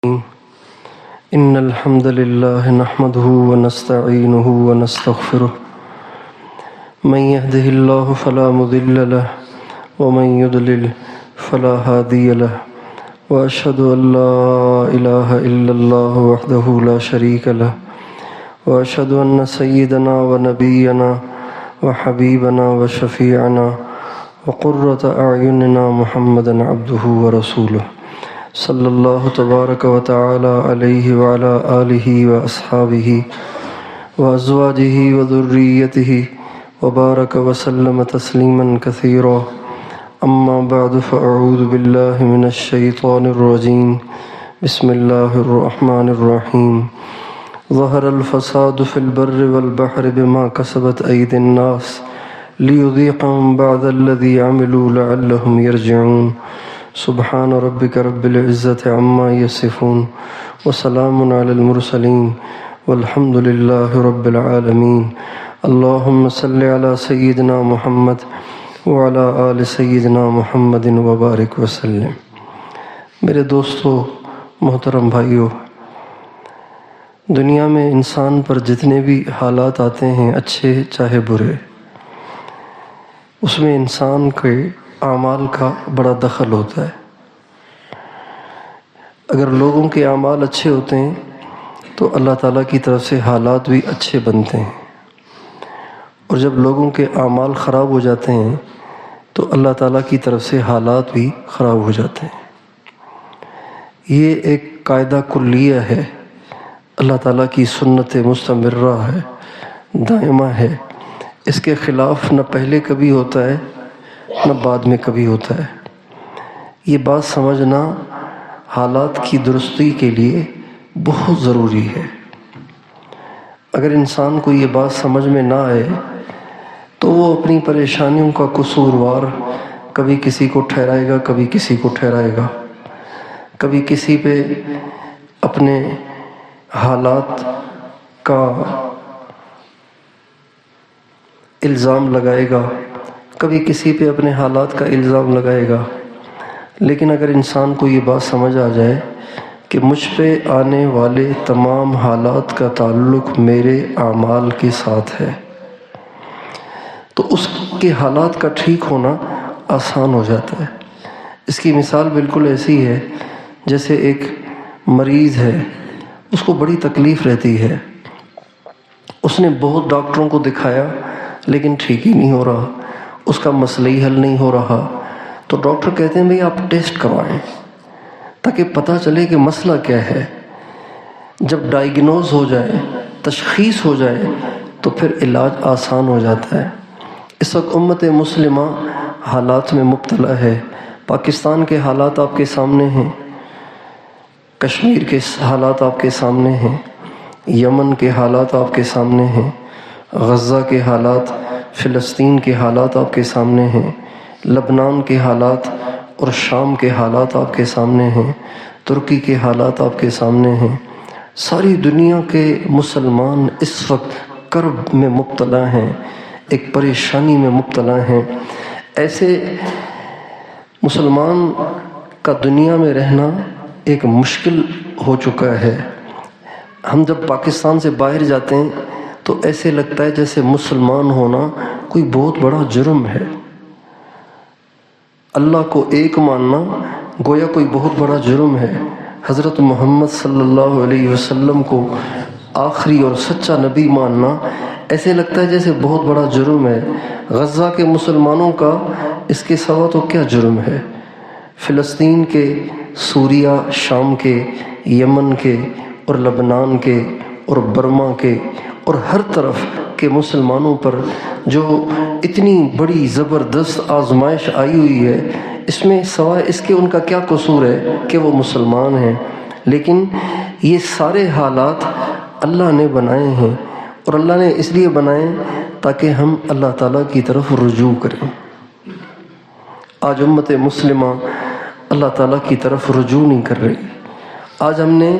إن الحمد لله نحمده ونستعينه ونستغفره من يهده الله فلا مضل له ومن يضلل فلا هادي له وأشهد أن لا إله إلا الله وحده لا شريك له وأشهد أن سيدنا ونبينا وحبيبنا وشفيعنا وقرة أعيننا محمدا عبده ورسوله صلی اللہ تبارک و تعالی علیہ وعلی آلہ واصحابہ وازواجہ وذریتہ وبارک وسلم تسلیما کثیرا اما بعد فاعوذ باللہ من الشیطان الرجیم بسم اللہ الرحمن الرحیم ظہر الفساد فی البر والبحر بما کسبت ایدی الناس لیذیقہم بعض الذی عملوا لعلہم یرجعون سبحان ربک رب العزت عما یصفون وسلام علی المرسلین والحمد للہ رب العالمین اللہم صلی علی سیدنا محمد وعلی آل سیدنا محمد وبارک وسلم۔ میرے دوستو، محترم بھائیو، دنیا میں انسان پر جتنے بھی حالات آتے ہیں، اچھے چاہے برے، اس میں انسان کے اعمال کا بڑا دخل ہوتا ہے۔ اگر لوگوں کے اعمال اچھے ہوتے ہیں تو اللہ تعالیٰ کی طرف سے حالات بھی اچھے بنتے ہیں، اور جب لوگوں کے اعمال خراب ہو جاتے ہیں تو اللہ تعالیٰ کی طرف سے حالات بھی خراب ہو جاتے ہیں۔ یہ ایک قاعدہ کلیہ ہے، اللہ تعالیٰ کی سنت مستمرہ ہے، دائمہ ہے۔ اس کے خلاف نہ پہلے کبھی ہوتا ہے نہ بعد میں کبھی ہوتا ہے۔ یہ بات سمجھنا حالات کی درستی کے لیے بہت ضروری ہے۔ اگر انسان کو یہ بات سمجھ میں نہ آئے تو وہ اپنی پریشانیوں کا قصوروار کبھی کسی کو ٹھہرائے گا، کبھی کسی کو ٹھہرائے گا، کبھی کسی پہ اپنے حالات کا الزام لگائے گا، کبھی کسی پہ اپنے حالات کا الزام لگائے گا۔ لیکن اگر انسان کو یہ بات سمجھ آ جائے کہ مجھ پہ آنے والے تمام حالات کا تعلق میرے اعمال کے ساتھ ہے، تو اس کے حالات کا ٹھیک ہونا آسان ہو جاتا ہے۔ اس کی مثال بالکل ایسی ہے جیسے ایک مریض ہے، اس کو بڑی تکلیف رہتی ہے، اس نے بہت ڈاکٹروں کو دکھایا لیکن ٹھیک ہی نہیں ہو رہا، اس کا مسئلہ ہی حل نہیں ہو رہا۔ تو ڈاکٹر کہتے ہیں بھئی آپ ٹیسٹ کروائیں تاکہ پتہ چلے کہ مسئلہ کیا ہے۔ جب ڈائیگنوز ہو جائے، تشخیص ہو جائے، تو پھر علاج آسان ہو جاتا ہے۔ اس وقت امت مسلمہ حالات میں مبتلا ہے۔ پاکستان کے حالات آپ کے سامنے ہیں، کشمیر کے حالات آپ کے سامنے ہیں، یمن کے حالات آپ کے سامنے ہیں، غزہ کے حالات، فلسطین کے حالات آپ کے سامنے ہیں، لبنان کے حالات اور شام کے حالات آپ کے سامنے ہیں، ترکی کے حالات آپ کے سامنے ہیں۔ ساری دنیا کے مسلمان اس وقت کرب میں مبتلا ہیں، ایک پریشانی میں مبتلا ہیں۔ ایسے مسلمان کا دنیا میں رہنا ایک مشکل ہو چکا ہے۔ ہم جب پاکستان سے باہر جاتے ہیں تو ایسے لگتا ہے جیسے مسلمان ہونا کوئی بہت بڑا جرم ہے۔ اللہ کو ایک ماننا گویا کوئی بہت بڑا جرم ہے۔ حضرت محمد صلی اللہ علیہ وسلم کو آخری اور سچا نبی ماننا ایسے لگتا ہے جیسے بہت بڑا جرم ہے۔ غزہ کے مسلمانوں کا اس کے سوا تو کیا جرم ہے؟ فلسطین کے، سوریہ، شام کے، یمن کے اور لبنان کے اور برما کے اور ہر طرف کے مسلمانوں پر جو اتنی بڑی زبردست آزمائش آئی ہوئی ہے، اس میں سوائے اس کے ان کا کیا قصور ہے کہ وہ مسلمان ہیں؟ لیکن یہ سارے حالات اللہ نے بنائے ہیں، اور اللہ نے اس لیے بنائے تاکہ ہم اللہ تعالیٰ کی طرف رجوع کریں۔ آج امت مسلمہ اللہ تعالیٰ کی طرف رجوع نہیں کر رہی۔ آج ہم نے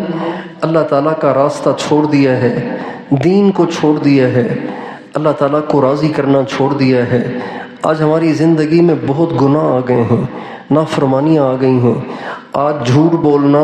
اللہ تعالیٰ کا راستہ چھوڑ دیا ہے، دین کو چھوڑ دیا ہے، اللہ تعالیٰ کو راضی کرنا چھوڑ دیا ہے۔ آج ہماری زندگی میں بہت گناہ آ گئے ہیں، نافرمانیاں آ گئی ہیں۔ آج جھوٹ بولنا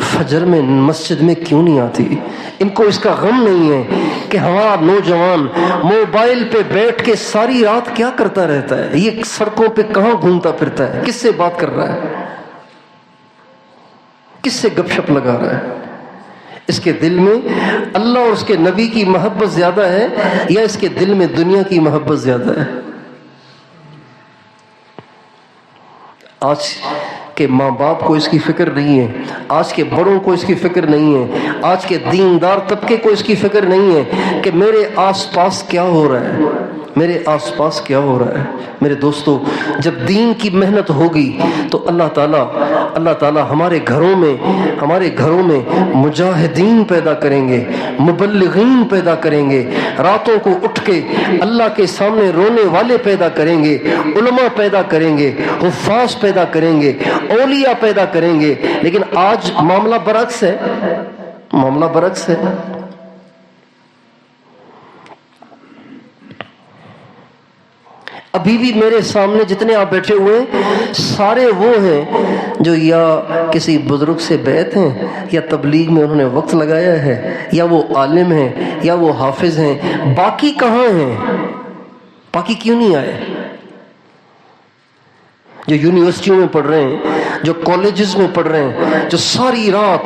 فجر میں مسجد میں کیوں نہیں آتی؟ ان کو اس کا غم نہیں ہے کہ ہمارا نوجوان موبائل پہ بیٹھ کے ساری رات کیا کرتا رہتا ہے، یہ سڑکوں پہ کہاں گھومتا پھرتا ہے، کس سے بات کر رہا ہے، کس سے گپ شپ لگا رہا ہے؟ اس کے دل میں اللہ اور اس کے نبی کی محبت زیادہ ہے یا اس کے دل میں دنیا کی محبت زیادہ ہے؟ آج کے ماں باپ کو اس کی فکر نہیں ہے، آج کے بڑوں کو اس کی فکر نہیں ہے، آج کے دیندار طبقے کو اس کی فکر نہیں ہے کہ میرے آس پاس کیا ہو رہا ہے، میرے آس پاس کیا ہو رہا ہے۔ میرے دوستو، جب دین کی محنت ہوگی تو اللہ تعالیٰ ہمارے گھروں میں مجاہدین پیدا کریں گے، مبلغین پیدا کریں گے، راتوں کو اٹھ کے اللہ کے سامنے رونے والے پیدا کریں گے، علماء پیدا کریں گے، حفاظ پیدا کریں گے، اولیاء پیدا کریں گے۔ لیکن آج معاملہ برعکس ہے۔ ابھی بھی میرے سامنے جتنے آپ بیٹھے ہوئے ہیں سارے وہ ہیں جو یا کسی بزرگ سے بیعت ہیں، یا تبلیغ میں انہوں نے وقت لگایا ہے، یا وہ عالم ہیں، یا وہ حافظ ہیں۔ باقی کہاں ہیں؟ باقی کیوں نہیں آئے؟ جو یونیورسٹیوں میں پڑھ رہے ہیں، جو کالجز میں پڑھ رہے ہیں، جو ساری رات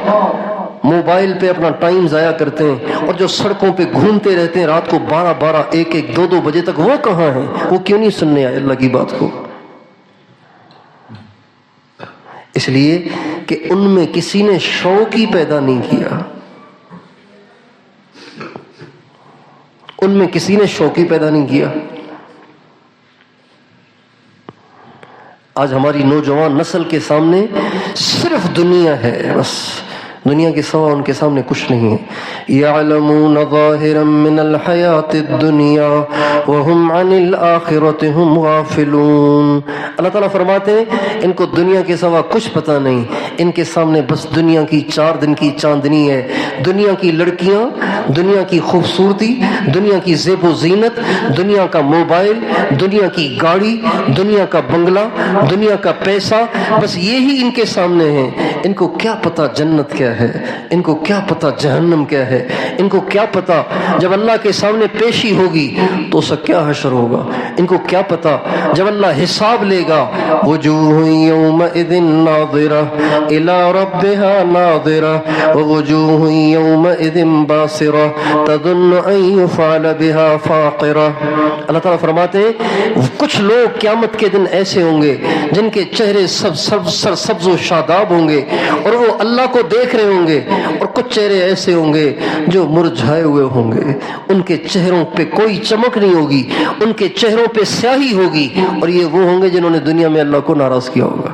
موبائل پہ اپنا ٹائم ضائع کرتے ہیں، اور جو سڑکوں پہ گھومتے رہتے ہیں رات کو 12 1 2 بجے تک، وہ کہاں ہیں؟ وہ کیوں نہیں سننے آئے اللہ کی بات کو؟ اس لیے کہ ان میں کسی نے شوق ہی پیدا نہیں کیا، ان میں کسی نے شوق ہی پیدا نہیں کیا۔ آج ہماری نوجوان نسل کے سامنے صرف دنیا ہے، بس دنیا کے سوا ان کے سامنے کچھ نہیں ہے۔ یعلمون ظاہرا من الحیات الدنیا وہم عن الآخرۃ ہم غافلون۔ اللہ تعالیٰ فرماتے ہیں ان کو دنیا کے سوا کچھ پتہ نہیں، ان کے سامنے بس دنیا کی 4 دن کی چاندنی ہے، دنیا کی لڑکیاں، دنیا کی خوبصورتی، دنیا کی زیب و زینت، دنیا کا موبائل، دنیا کی گاڑی، دنیا کا بنگلہ، دنیا کا پیسہ، بس یہی ان کے سامنے ہے۔ ان کو کیا پتہ جنت کیا ہے، ان کو کیا پتہ جہنم کیا ہے، ان کو کیا پتہ جب اللہ کے سامنے پیشی ہوگی تو اس کا کیا حشر ہوگا، ان کو کیا پتہ جب اللہ حساب لے گا۔ وجوہ یومئذ ناظرہ الی ربها ناظرہ ووجوہ یومئذ باسرہ تظن ان یفعل بها فاقرہ۔ اللہ تعالیٰ فرماتے ہیں کچھ لوگ قیامت کے دن ایسے ہوں گے جن کے چہرے سبز و شاداب ہوں گے اور وہ اللہ کو دیکھ رہے ہوں گے، اور کچھ چہرے ایسے ہوں گے جو مرجھائے ہوئے ہوں گے، ان کے چہروں پہ کوئی چمک نہیں ہوگی، ان کے چہروں پہ سیاہی ہوگی، اور یہ وہ ہوں گے جنہوں نے دنیا میں اللہ کو ناراض کیا ہوگا۔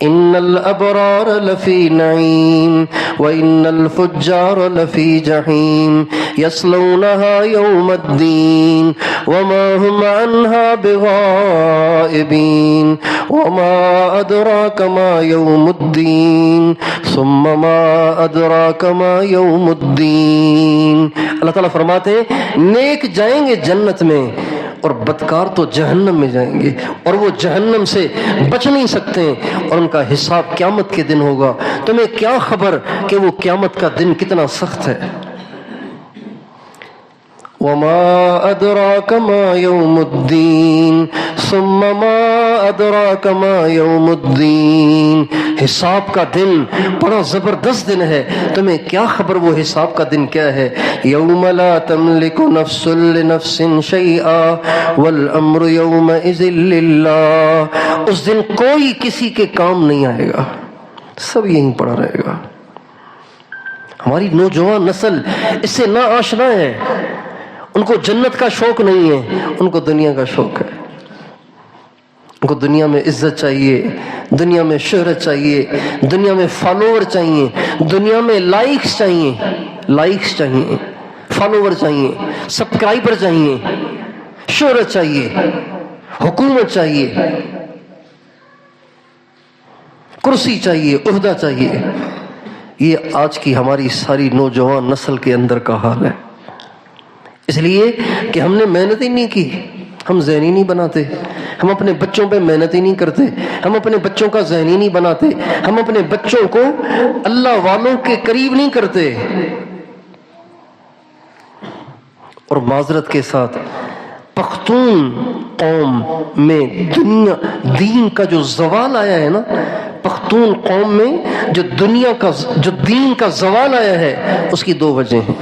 ان الابرار لفی نعیم وان الفجار لفی جحیم یصلونها یوم الدین وما هم عنها بغائبین وما ادراک ما یوم الدین ثم ما ادراک ما یوم الدین۔ اللہ تعالیٰ فرماتے ہیں نیک جائیں گے جنت میں اور بدکار تو جہنم میں جائیں گے، اور وہ جہنم سے بچ نہیں سکتے ہیں، اور ان کا حساب قیامت کے دن ہوگا۔ تمہیں کیا خبر کہ وہ قیامت کا دن کتنا سخت ہے۔ وما ادراک ما یوم الدین ثم ما ادراک ما یوم الدین۔ حساب کا دن بڑا زبردست دن ہے، تمہیں کیا خبر وہ حساب کا دن کیا ہے۔ یوم لا تملک نفس لنفس شیئا والامر یومئذ للہ۔ اس دن کوئی کسی کے کام نہیں آئے گا، سب یہیں پڑا رہے گا۔ ہماری نوجوان نسل اس سے نا آشنا ہے، ان کو جنت کا شوق نہیں ہے، ان کو دنیا کا شوق ہے۔ ان کو دنیا میں عزت چاہیے، دنیا میں شہرت چاہیے، دنیا میں فالوور چاہیے، دنیا میں لائکس چاہیے، فالوور چاہیے، سبسکرائبر چاہیے، شہرت چاہیے، حکومت چاہیے، کرسی چاہیے، عہدہ چاہیے۔ یہ آج کی ہماری ساری نوجوان نسل کے اندر کا حال ہے، اس لیے کہ ہم نے محنت ہی نہیں کی، ہم ذہنی نہیں بناتے، ہم اپنے بچوں پہ محنت ہی نہیں کرتے، ہم اپنے بچوں کا ذہنی نہیں بناتے، ہم اپنے بچوں کو اللہ والوں کے قریب نہیں کرتے۔ اور معذرت کے ساتھ پختون قوم میں دین کا جو زوال آیا ہے نا، پختون قوم میں جو دین کا زوال آیا ہے، اس کی دو وجہ ہیں۔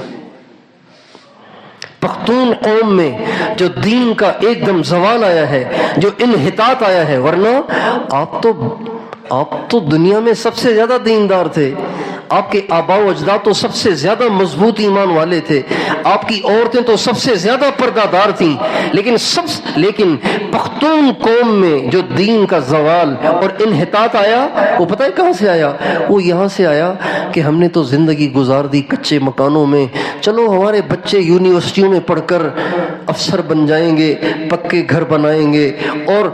پختون قوم میں جو دین کا ایک دم زوال آیا ہے، جو انحطاط آیا ہے، ورنہ آپ تو دنیا میں سب سے زیادہ دیندار تھے، آپ کے آباء و اجداد تو سب سے زیادہ مضبوط ایمان والے تھے، آپ کی عورتیں تو سب سے زیادہ پردہ دار تھیں، لیکن پختون قوم میں جو دین کا زوال اور انحطاط آیا، وہ پتہ ہے کہاں سے آیا؟ وہ یہاں سے آیا کہ ہم نے تو زندگی گزار دی کچے مکانوں میں، چلو ہمارے بچے یونیورسٹیوں میں پڑھ کر افسر بن جائیں گے، پکے گھر بنائیں گے اور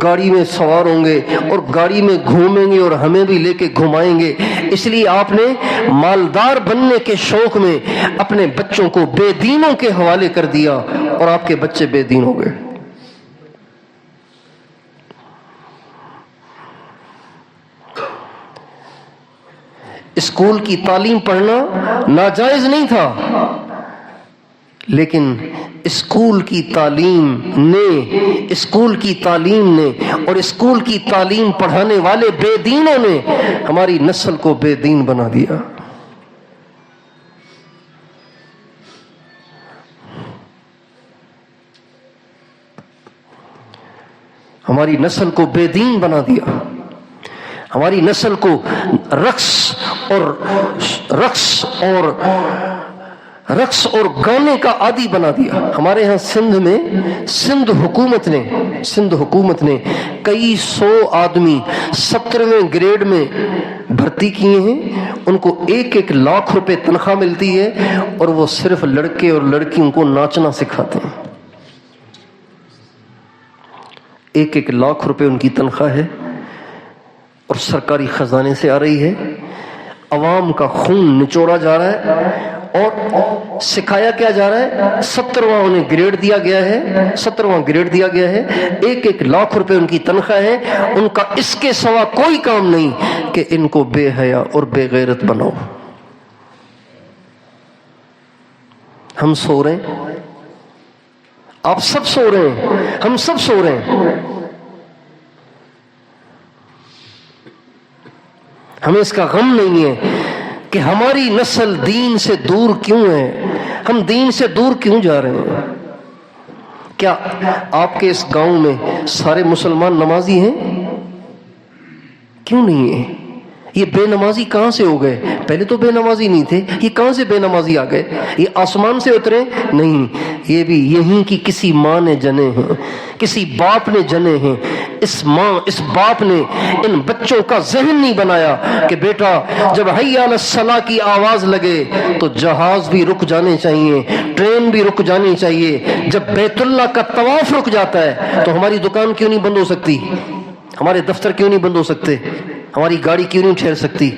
گاڑی میں سوار ہوں گے اور گاڑی میں گھومیں گے اور ہمیں بھی لے کے گھمائیں گے۔ اس لیے آپ نے مالدار بننے کے شوق میں اپنے بچوں کو بے دینوں کے حوالے کر دیا اور آپ کے بچے بے دین ہو گئے۔ اسکول کی تعلیم پڑھنا ناجائز نہیں تھا، لیکن اسکول کی تعلیم نے اور اسکول کی تعلیم پڑھانے والے بے دینوں نے ہماری نسل کو بے دین بنا دیا۔ ہماری نسل کو بے دین بنا دیا، ہماری نسل کو رقص اور گانے کا عادی بنا دیا۔ ہمارے ہاں سندھ حکومت نے کئی سو آدمی 17ویں گریڈ میں بھرتی کیے ہیں، ان کو 1-1 لاکھ روپے تنخواہ ملتی ہے اور وہ صرف لڑکے اور لڑکیوں کو ناچنا سکھاتے ہیں۔ 1-1 لاکھ روپے ان کی تنخواہ ہے اور سرکاری خزانے سے آ رہی ہے، عوام کا خون نچوڑا جا رہا ہے اور سکھایا کیا جا رہا ہے؟ 17واں انہیں گریڈ دیا گیا ہے، 1-1 لاکھ روپے ان کی تنخواہ ہے، ان کا اس کے سوا کوئی کام نہیں کہ ان کو بے حیا اور بے غیرت بناؤ۔ ہم سو رہے ہیں، آپ سب سو رہے ہیں، ہم سب سو رہے ہیں، ہمیں اس کا غم نہیں ہے کہ ہماری نسل دین سے دور کیوں ہے، ہم دین سے دور کیوں جا رہے ہیں۔ کیا آپ کے اس گاؤں میں سارے مسلمان نمازی ہیں؟ کیوں نہیں ہیں؟ یہ بے نمازی کہاں سے ہو گئے؟ پہلے تو بے نمازی نہیں تھے، یہ کہاں سے بے نمازی آ گئے؟ یہ آسمان سے اترے؟ نہیں، یہ بھی یہیں کی کسی ماں نے جنے ہیں، کسی باپ نے جنے ہیں۔ اس باپ نے ان بچوں کا ذہن نہیں بنایا کہ بیٹا جب حی علی الصلاۃ کی آواز لگے تو جہاز بھی رک جانے چاہیے، ٹرین بھی رک جانی چاہیے۔ جب بیت اللہ کا طواف رک جاتا ہے تو ہماری دکان کیوں نہیں بند ہو سکتی؟ ہمارے دفتر کیوں نہیں بند ہو سکتے؟ ہماری گاڑی کیوں نہیں ٹھہر سکتی؟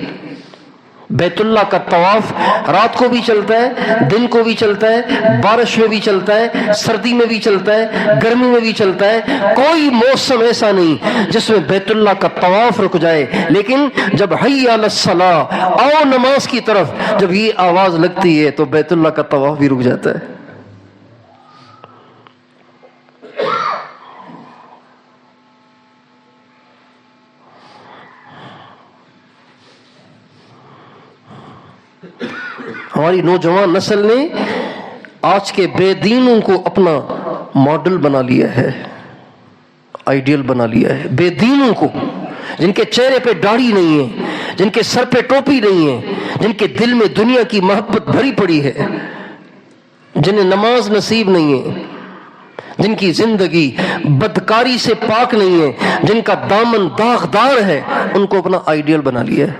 بیت اللہ کا طواف رات کو بھی چلتا ہے، دن کو بھی چلتا ہے، بارش میں بھی چلتا ہے، سردی میں بھی چلتا ہے، گرمی میں بھی چلتا ہے۔ کوئی موسم ایسا نہیں جس میں بیت اللہ کا طواف رک جائے۔ لیکن جب حی علی الصلاۃ، آؤ نماز کی طرف، جب یہ آواز لگتی ہے تو بیت اللہ کا طواف بھی رک جاتا ہے۔ ہماری نوجوان نسل نے آج کے بے دینوں کو اپنا ماڈل بنا لیا ہے، آئیڈیل بنا لیا ہے۔ بے دینوں کو، جن کے چہرے پہ داڑھی نہیں ہے، جن کے سر پہ ٹوپی نہیں ہے، جن کے دل میں دنیا کی محبت بھری پڑی ہے، جنہیں نماز نصیب نہیں ہے، جن کی زندگی بدکاری سے پاک نہیں ہے، جن کا دامن داغدار ہے، ان کو اپنا آئیڈیل بنا لیا ہے۔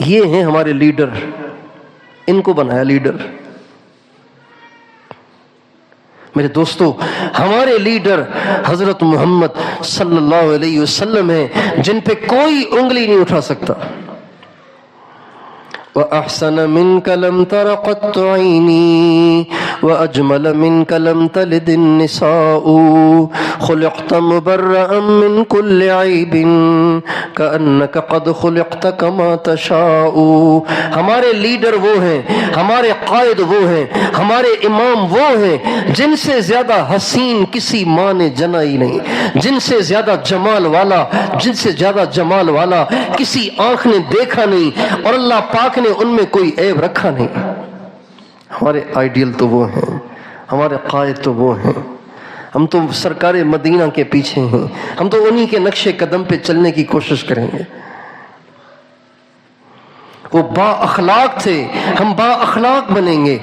یہ ہیں ہمارے لیڈر، ان کو بنایا لیڈر۔ میرے دوستو، ہمارے لیڈر حضرت محمد صلی اللہ علیہ وسلم ہیں، جن پہ کوئی انگلی نہیں اٹھا سکتا۔ وَأَحْسَنَ مِنْكَ لَمْ تَرَ قَطُّ عَيْنِي وأجمل منك لم تلد النساء خلقت مبرأ من كل عيب كأنك قد خلقت كما تشاء. ہمارے لیڈر وہ ہیں، ہمارے قائد وہ ہیں، ہمارے امام وہ ہیں جن سے زیادہ حسین کسی ماں نے جنا ہی نہیں، جن سے زیادہ جمال والا، جن سے زیادہ جمال والا کسی آنکھ نے دیکھا نہیں، اور اللہ پاک نے ان میں کوئی عیب رکھا نہیں. ہمارے آئیڈیل تو وہ ہیں، ہمارے قائد تو وہ ہیں. ہم تو سرکار مدینہ کے پیچھے ہیں، ہم تو انہی کے نقش قدم پہ چلنے کی کوشش کریں گے. وہ با اخلاق تھے، ہم با اخلاق بنیں گے.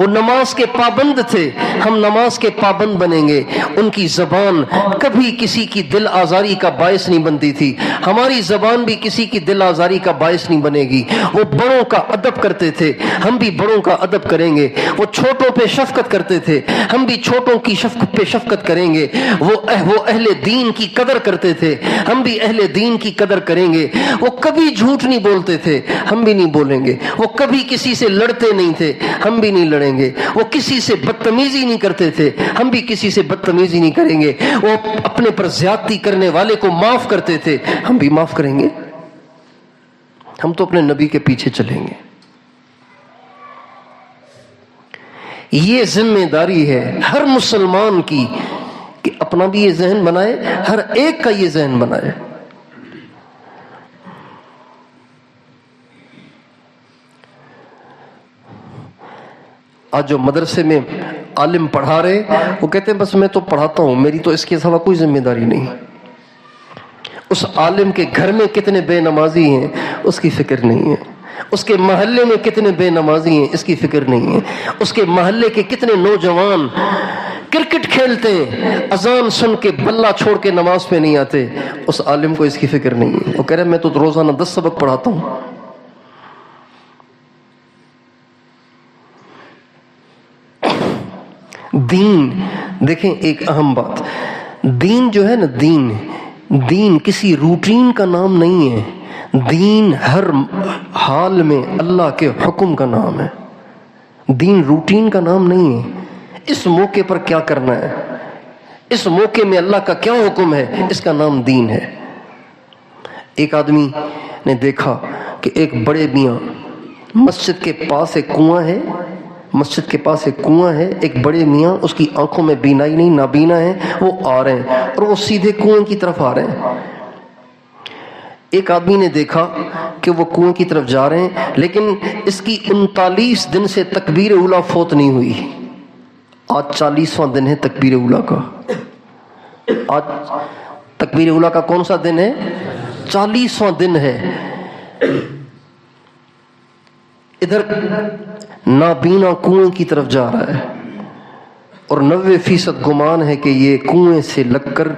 وہ نماز کے پابند تھے، ہم نماز کے پابند بنیں گے. ان کی زبان کبھی کسی کی دل آزاری کا باعث نہیں بنتی تھی، ہماری زبان بھی کسی کی دل آزاری کا باعث نہیں بنے گی. وہ بڑوں کا ادب کرتے تھے، ہم بھی بڑوں کا ادب کریں گے. وہ چھوٹوں پہ شفقت کرتے تھے، ہم بھی چھوٹوں کی شفقت پہ شفقت کریں گے. وہ اہل دین کی قدر کرتے تھے، ہم بھی اہل دین کی قدر کریں گے. وہ کبھی جھوٹ نہیں بولتے تھے، ہم بھی نہیں بولیں گے. وہ کبھی کسی سے لڑتے نہیں تھے، ہم بھی نہیں لڑیں گے. وہ کسی سے بدتمیزی نہیں کرتے تھے، ہم بھی کسی سے بدتمیزی نہیں کریں گے. وہ اپنے پر زیادتی کرنے والے کو معاف کرتے تھے، ہم بھی معاف کریں گے. ہم تو اپنے نبی کے پیچھے چلیں گے. یہ ذمہ داری ہے ہر مسلمان کی کہ اپنا بھی یہ ذہن بنائے، ہر ایک کا یہ ذہن بنائے. آج جو مدرسے میں عالم پڑھا رہے وہ کہتے ہیں بس میں تو پڑھاتا ہوں، میری تو اس کے سوا کوئی ذمہ داری نہیں. اس عالم کے گھر میں کتنے بے نمازی ہیں اس کی فکر نہیں ہے، اس کے محلے میں کتنے بے نمازی ہیں اس کی فکر نہیں ہے، اس کے محلے کے کتنے نوجوان کرکٹ کھیلتے ہیں، اذان سن کے بلہ چھوڑ کے نماز پہ نہیں آتے، اس عالم کو اس کی فکر نہیں ہے. وہ کہہ رہے میں تو روزانہ 10 سبق پڑھاتا ہوں. دین دیکھیں، ایک اہم بات، دین جو ہے نا، دین کسی روٹین کا نام نہیں ہے. دین ہر حال میں اللہ کے حکم کا نام ہے. دین روٹین کا نام نہیں ہے. اس موقع پر کیا کرنا ہے، اس موقع میں اللہ کا کیا حکم ہے، اس کا نام دین ہے. ایک آدمی نے دیکھا کہ ایک بڑے میاں، مسجد کے پاس ایک کنواں ہے، مسجد کے پاس ایک کنواں ہے، ایک بڑے میاں، اس کی آنکھوں میں بینائی نہیں، نابینا ہے، وہ آ رہے ہیں اور وہ سیدھے کنویں کی طرف آ رہے ہیں. ایک آدمی نے دیکھا کہ وہ کنویں کی طرف جا رہے ہیں، لیکن اس کی 39 دن سے تکبیر اولیٰ فوت نہیں ہوئی. آج 40واں دن ہے تکبیر اولیٰ کا. آج تکبیر اولیٰ کا کون سا دن ہے؟ 40واں دن ہے. ادھر نابینا کنویں کی طرف جا رہا ہے اور 90% گمان ہے کہ یہ کنویں سے لگ کر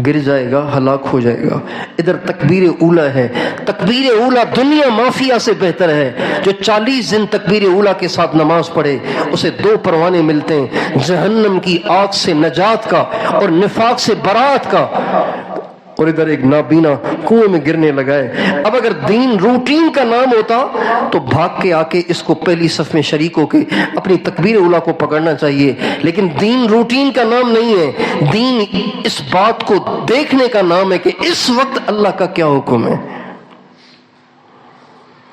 گر جائے گا، ہلاک ہو جائے گا. ادھر تکبیر اولیٰ ہے. تکبیر اولیٰ دنیا مافیا سے بہتر ہے. جو 40 دن تکبیر اولیٰ کے ساتھ نماز پڑھے اسے 2 پروانے ملتے ہیں، جہنم کی آگ سے نجات کا اور نفاق سے برات کا. اور ادھر ایک نابینا کنویں میں گرنے لگا ہے. اب اگر دین روٹین کا نام ہوتا تو بھاگ کے آ کے اس کو پہلی صف میں شریک ہو کے اپنی تکبیر اولیٰ کو پکڑنا چاہیے. لیکن دین روٹین کا نام نہیں ہے. دین اس بات کو دیکھنے کا نام ہے کہ اس وقت اللہ کا کیا حکم ہے.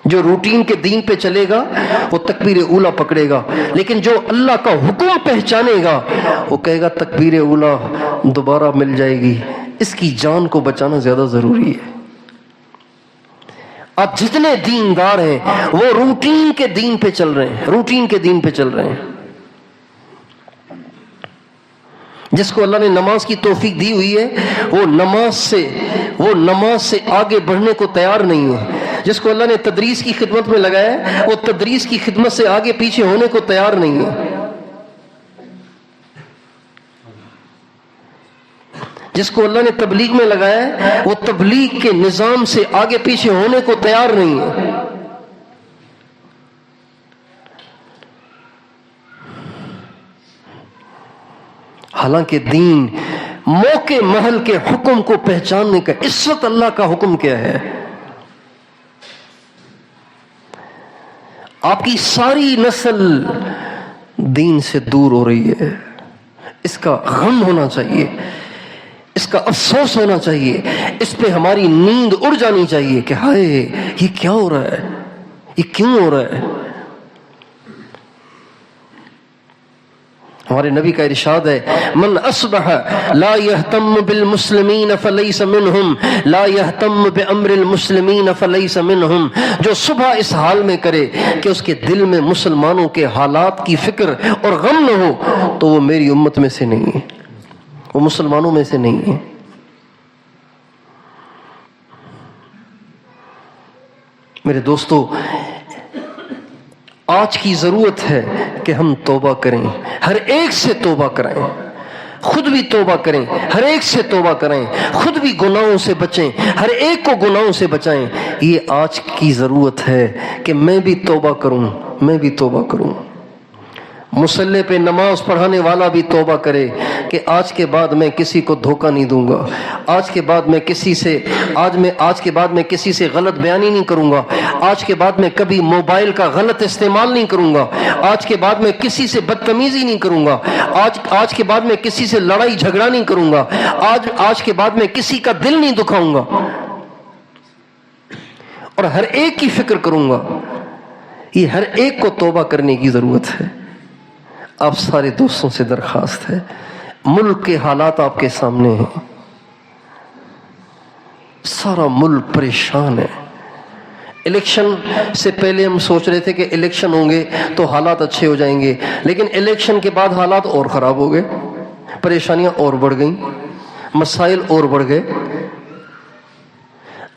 جو روٹین کے دین پہ چلے گا وہ تکبیر اولیٰ پکڑے گا، لیکن جو اللہ کا حکم پہچانے گا وہ کہے گا تکبیر اولیٰ دوبارہ مل جائے گی. اس کی جان کو بچانا زیادہ ضروری ہے. اب جتنے دیندار ہیں وہ روٹین کے دین پہ چل رہے ہیں، روٹین کے دین پہ چل رہے ہیں. جس کو اللہ نے نماز کی توفیق دی ہوئی ہے وہ نماز سے آگے بڑھنے کو تیار نہیں ہے. جس کو اللہ نے تدریس کی خدمت میں لگایا ہے وہ تدریس کی خدمت سے آگے پیچھے ہونے کو تیار نہیں ہے. جس کو اللہ نے تبلیغ میں لگایا ہے وہ تبلیغ کے نظام سے آگے پیچھے ہونے کو تیار نہیں ہے. حالانکہ دین موقع محل کے حکم کو پہچاننے کا، اس وقت اللہ کا حکم کیا ہے. آپ کی ساری نسل دین سے دور ہو رہی ہے، اس کا غم ہونا چاہیے، اس کا افسوس ہونا چاہیے، اس پہ ہماری نیند اڑ جانی چاہیے کہ ہائے یہ کیا ہو رہا ہے، یہ کیوں ہو رہا ہے۔ ہمارے نبی کا ارشاد ہے من اصبح لا يهتم بالمسلمین فلیس منہم لا يهتم بامر المسلمین فلیس منہم، جو صبح اس حال میں کرے کہ اس کے دل میں مسلمانوں کے حالات کی فکر اور غم نہ ہو تو وہ میری امت میں سے نہیں ہے، وہ مسلمانوں میں سے نہیں ہے۔ میرے دوستو، آج کی ضرورت ہے کہ ہم توبہ کریں، ہر ایک سے توبہ کریں، خود بھی توبہ کریں، ہر ایک سے توبہ کریں، خود بھی گناہوں سے بچیں، ہر ایک کو گناہوں سے بچائیں۔ یہ آج کی ضرورت ہے کہ میں بھی توبہ کروں، میں بھی توبہ کروں۔ مصلی پہ نماز پڑھانے والا بھی توبہ کرے کہ آج کے بعد میں کسی کو دھوکہ نہیں دوں گا، آج کے بعد میں کسی سے غلط بیانی نہیں کروں گا، آج کے بعد میں کبھی موبائل کا غلط استعمال نہیں کروں گا، آج کے بعد میں کسی سے بدتمیزی نہیں کروں گا، آج کے بعد میں کسی سے لڑائی جھگڑا نہیں کروں گا، آج کے بعد میں کسی کا دل نہیں دکھاؤں گا، اور ہر ایک کی فکر کروں گا۔ یہ ہر ایک کو توبہ کرنے کی ضرورت ہے۔ آپ سارے دوستوں سے درخواست ہے، ملک کے حالات آپ کے سامنے ہیں، سارا ملک پریشان ہے۔ الیکشن سے پہلے ہم سوچ رہے تھے کہ الیکشن ہوں گے تو حالات اچھے ہو جائیں گے، لیکن الیکشن کے بعد حالات اور خراب ہو گئے، پریشانیاں اور بڑھ گئیں، مسائل اور بڑھ گئے،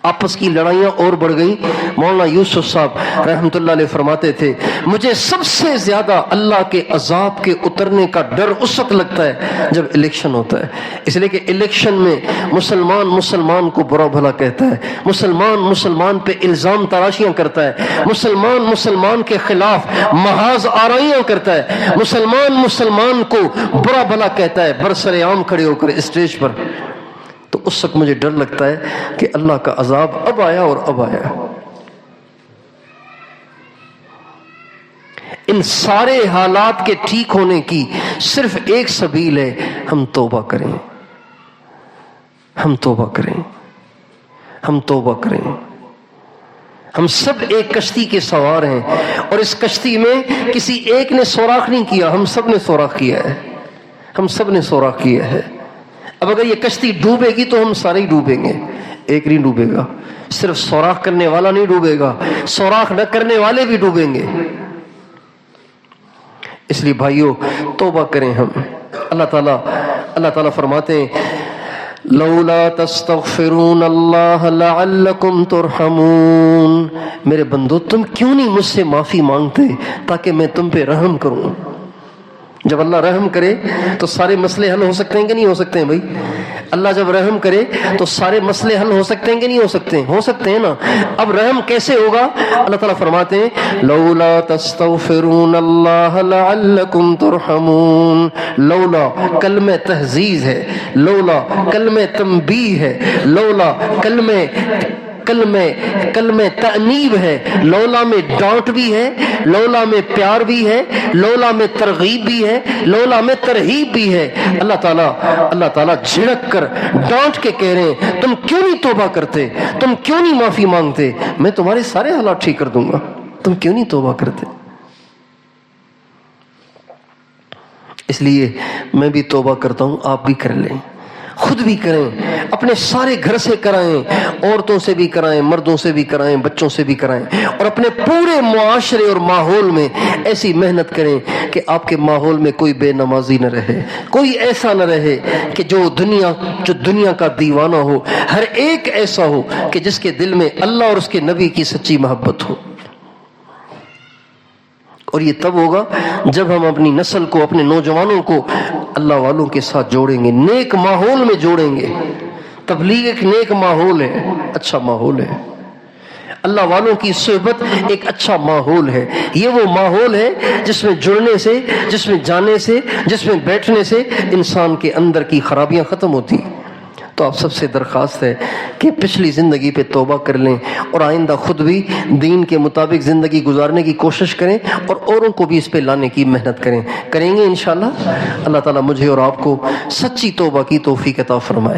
آپس کی لڑائیاں اور بڑھ گئیں۔ مولانا یوسف صاحب رحمۃ اللہ علیہ فرماتے تھے مجھے سب سے زیادہ اللہ کے عذاب کے اترنے کا ڈر اس وقت لگتا ہے جب الیکشن ہوتا ہے، اس لیے کہ الیکشن میں مسلمان کو برا بھلا کہتا ہے، مسلمان پہ الزام تراشیاں کرتا ہے، مسلمان کے خلاف محاذ آرائیاں کرتا ہے، مسلمان کو برا بھلا کہتا ہے برسر عام کھڑے ہو کر اسٹیج پر۔ تو اس وقت مجھے ڈر لگتا ہے کہ اللہ کا عذاب اب آیا اور اب آیا۔ ان سارے حالات کے ٹھیک ہونے کی صرف ایک سبیل ہے، ہم توبہ کریں، ہم توبہ کریں، ہم توبہ کریں۔ ہم سب ایک کشتی کے سوار ہیں، اور اس کشتی میں کسی ایک نے سوراخ نہیں کیا، ہم سب نے سوراخ کیا ہے، ہم سب نے سوراخ کیا ہے۔ اب اگر یہ کشتی ڈوبے گی تو ہم سارے ہی ڈوبیں گے، ایک نہیں ڈوبے گا، صرف سوراخ کرنے والا نہیں ڈوبے گا، سوراخ نہ کرنے والے بھی ڈوبیں گے۔ اس لیے بھائیو توبہ کریں ہم۔ اللہ تعالیٰ فرماتے ہیں لولا تستغفرون اللہ لعلکم ترحمون، میرے بندو تم کیوں نہیں مجھ سے معافی مانگتے تاکہ میں تم پہ رحم کروں۔ جب اللہ رحم کرے تو سارے مسئلے حل ہو سکتے ہیں کہ نہیں ہو سکتے ہیں بھائی؟ اللہ جب رحم کرے تو سارے مسئلے حل ہو سکتے ہیں کہ نہیں ہو سکتے ہیں؟ ہو سکتے ہیں نا۔ اب رحم کیسے ہوگا؟ اللہ تعالیٰ فرماتے ہیں لولا تستغفرون اللہ لعلکم ترحمون۔ لولا کلمہ تہذیب ہے، لولا کلمہ تنبیہ ہے، لولا کلمہ تأنیب ہے، لولا میں ڈانٹ بھی ہے، لولا میں پیار بھی ہے، لولا میں ترغیب بھی ہے، لولا میں ترہیب بھی ہے۔ اللہ تعالیٰ جھڑک کر ڈانٹ کے کہہ رہے ہیں تم کیوں نہیں توبہ کرتے، تم کیوں نہیں معافی مانگتے، میں تمہارے سارے حالات ٹھیک کر دوں گا، تم کیوں نہیں توبہ کرتے۔ اس لیے میں بھی توبہ کرتا ہوں، آپ بھی کر لیں، خود بھی کریں، اپنے سارے گھر سے کرائیں، عورتوں سے بھی کرائیں، مردوں سے بھی کرائیں، بچوں سے بھی کرائیں، اور اپنے پورے معاشرے اور ماحول میں ایسی محنت کریں کہ آپ کے ماحول میں کوئی بے نمازی نہ رہے، کوئی ایسا نہ رہے کہ جو دنیا کا دیوانہ ہو، ہر ایک ایسا ہو کہ جس کے دل میں اللہ اور اس کے نبی کی سچی محبت ہو۔ اور یہ تب ہوگا جب ہم اپنی نسل کو، اپنے نوجوانوں کو اللہ والوں کے ساتھ جوڑیں گے، نیک ماحول میں جوڑیں گے۔ تبلیغ ایک نیک ماحول ہے، اچھا ماحول ہے، اللہ والوں کی صحبت ایک اچھا ماحول ہے۔ یہ وہ ماحول ہے جس میں جڑنے سے، جس میں جانے سے، جس میں بیٹھنے سے انسان کے اندر کی خرابیاں ختم ہوتی ہیں۔ تو آپ سب سے درخواست ہے کہ پچھلی زندگی پہ توبہ کر لیں اور آئندہ خود بھی دین کے مطابق زندگی گزارنے کی کوشش کریں اور اوروں کو بھی اس پہ لانے کی محنت کریں گے انشاءاللہ۔ اللہ تعالیٰ مجھے اور آپ کو سچی توبہ کی توفیق عطا فرمائے۔